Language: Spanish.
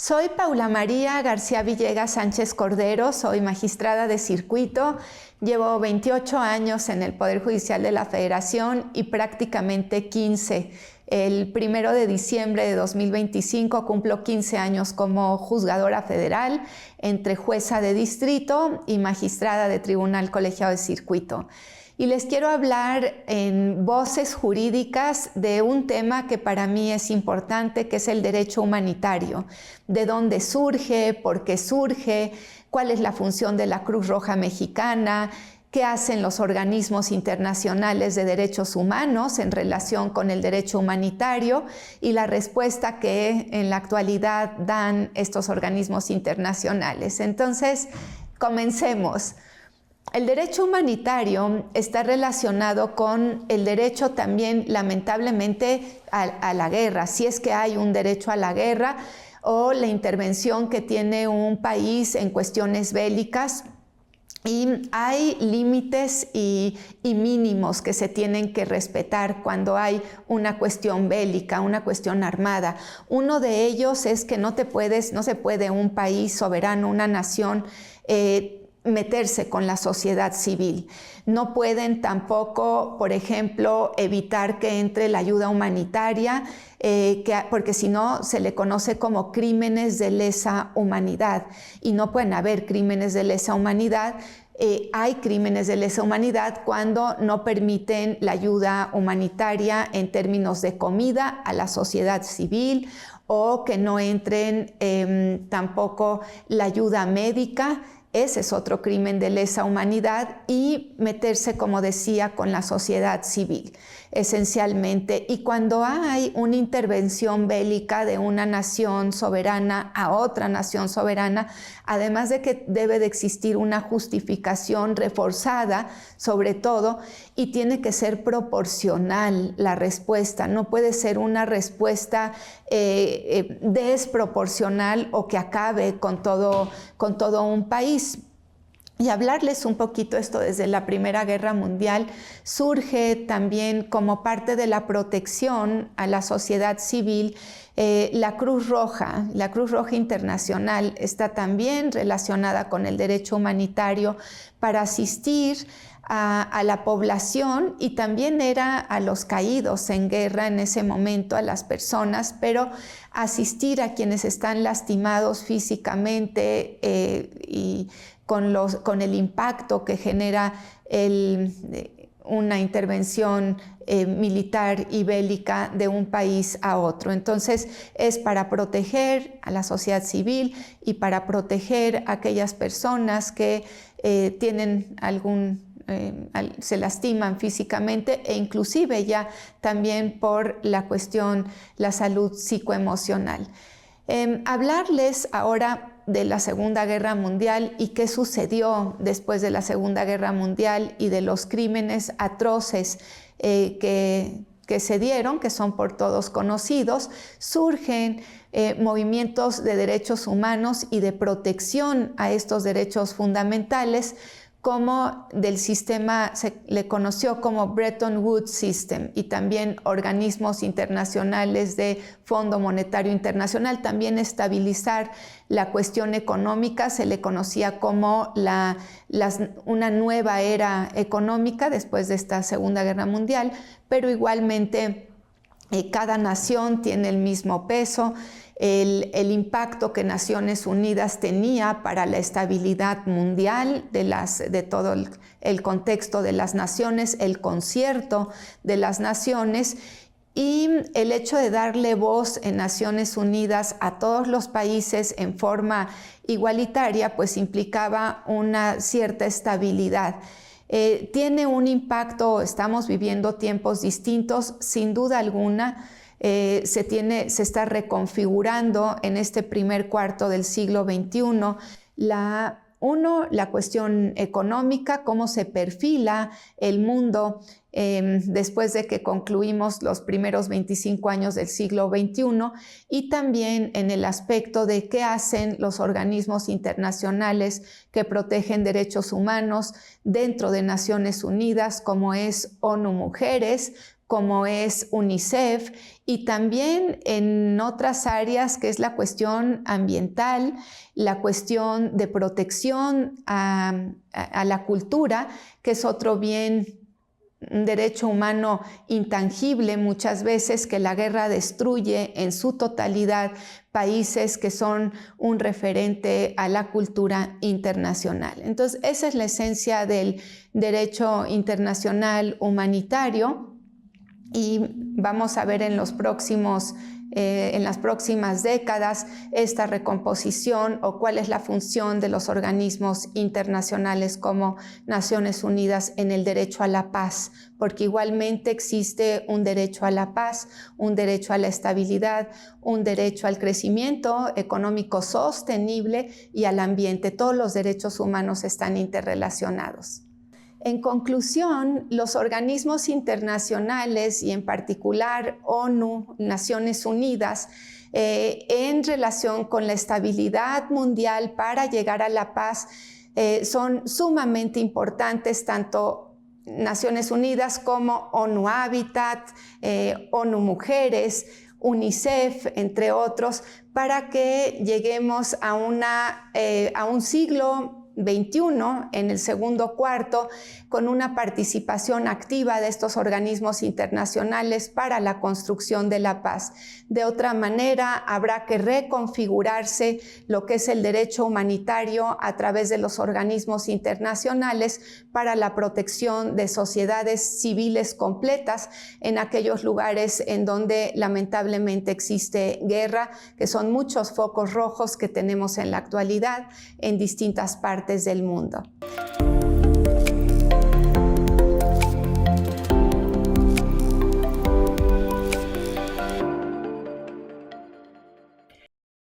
Soy Paula María García Villegas Sánchez Cordero, soy magistrada de circuito, llevo 28 años en el Poder Judicial de la Federación y prácticamente 15. El 1 de diciembre de 2025 cumplo 15 años como juzgadora federal, entre jueza de distrito y magistrada de tribunal colegiado de circuito. Y les quiero hablar en voces jurídicas de un tema que para mí es importante, que es el derecho humanitario. ¿De dónde surge? ¿Por qué surge? ¿Cuál es la función de la Cruz Roja Mexicana? ¿Qué hacen los organismos internacionales de derechos humanos en relación con el derecho humanitario? Y la respuesta que en la actualidad dan estos organismos internacionales. Entonces, comencemos. El derecho humanitario está relacionado con el derecho también, lamentablemente, a la guerra, si es que hay un derecho a la guerra o la intervención que tiene un país en cuestiones bélicas. Y hay límites y mínimos que se tienen que respetar cuando hay una cuestión bélica, una cuestión armada. Uno de ellos es que no se puede un país soberano, una nación, meterse con la sociedad civil. No pueden tampoco, por ejemplo, evitar que entre la ayuda humanitaria, porque si no se le conoce como crímenes de lesa humanidad y no pueden haber crímenes de lesa humanidad. Hay crímenes de lesa humanidad cuando no permiten la ayuda humanitaria en términos de comida a la sociedad civil o que no entren tampoco la ayuda médica. Ese es otro crimen de lesa humanidad y meterse, como decía, con la sociedad civil, esencialmente. Y cuando hay una intervención bélica de una nación soberana a otra nación soberana, además de que debe de existir una justificación reforzada, sobre todo, y tiene que ser proporcional la respuesta. No puede ser una respuesta desproporcional o que acabe con todo un país. Y hablarles un poquito esto desde la Primera Guerra Mundial surge también como parte de la protección a la sociedad civil. La Cruz Roja Internacional está también relacionada con el derecho humanitario para asistir a la población y también era a los caídos en guerra en ese momento, a las personas, pero asistir a quienes están lastimados físicamente y con el impacto que genera una intervención militar y bélica de un país a otro. Entonces es para proteger a la sociedad civil y para proteger a aquellas personas que tienen se lastiman físicamente e inclusive ya también por la salud psicoemocional. Hablarles ahora de la Segunda Guerra Mundial y qué sucedió después de la Segunda Guerra Mundial y de los crímenes atroces que se dieron, que son por todos conocidos. Surgen movimientos de derechos humanos y de protección a estos derechos fundamentales, como del sistema, se le conoció como Bretton Woods System, y también organismos internacionales de Fondo Monetario Internacional, también estabilizar la cuestión económica, se le conocía como una nueva era económica después de esta Segunda Guerra Mundial, pero igualmente cada nación tiene el mismo peso. El impacto que Naciones Unidas tenía para la estabilidad mundial de todo el contexto de las naciones, el concierto de las naciones y el hecho de darle voz en Naciones Unidas a todos los países en forma igualitaria, pues implicaba una cierta estabilidad. Tiene un impacto, estamos viviendo tiempos distintos, sin duda alguna. Se está reconfigurando en este primer cuarto del siglo XXI la cuestión económica, cómo se perfila el mundo después de que concluimos los primeros 25 años del siglo XXI, y también en el aspecto de qué hacen los organismos internacionales que protegen derechos humanos dentro de Naciones Unidas, como es ONU Mujeres, como es UNICEF, y también en otras áreas que es la cuestión ambiental, la cuestión de protección a la cultura, que es otro bien, un derecho humano intangible muchas veces, que la guerra destruye en su totalidad países que son un referente a la cultura internacional. Entonces, esa es la esencia del derecho internacional humanitario. Y vamos a ver en las próximas décadas esta recomposición o cuál es la función de los organismos internacionales como Naciones Unidas en el derecho a la paz, porque igualmente existe un derecho a la paz, un derecho a la estabilidad, un derecho al crecimiento económico sostenible y al ambiente. Todos los derechos humanos están interrelacionados. En conclusión, los organismos internacionales y en particular ONU, Naciones Unidas, en relación con la estabilidad mundial para llegar a la paz, son sumamente importantes, tanto Naciones Unidas como ONU Habitat, ONU Mujeres, UNICEF, entre otros, para que lleguemos a un siglo XXI, en el segundo cuarto, con una participación activa de estos organismos internacionales para la construcción de la paz. De otra manera, habrá que reconfigurarse lo que es el derecho humanitario a través de los organismos internacionales para la protección de sociedades civiles completas en aquellos lugares en donde lamentablemente existe guerra, que son muchos focos rojos que tenemos en la actualidad en distintas partes del mundo.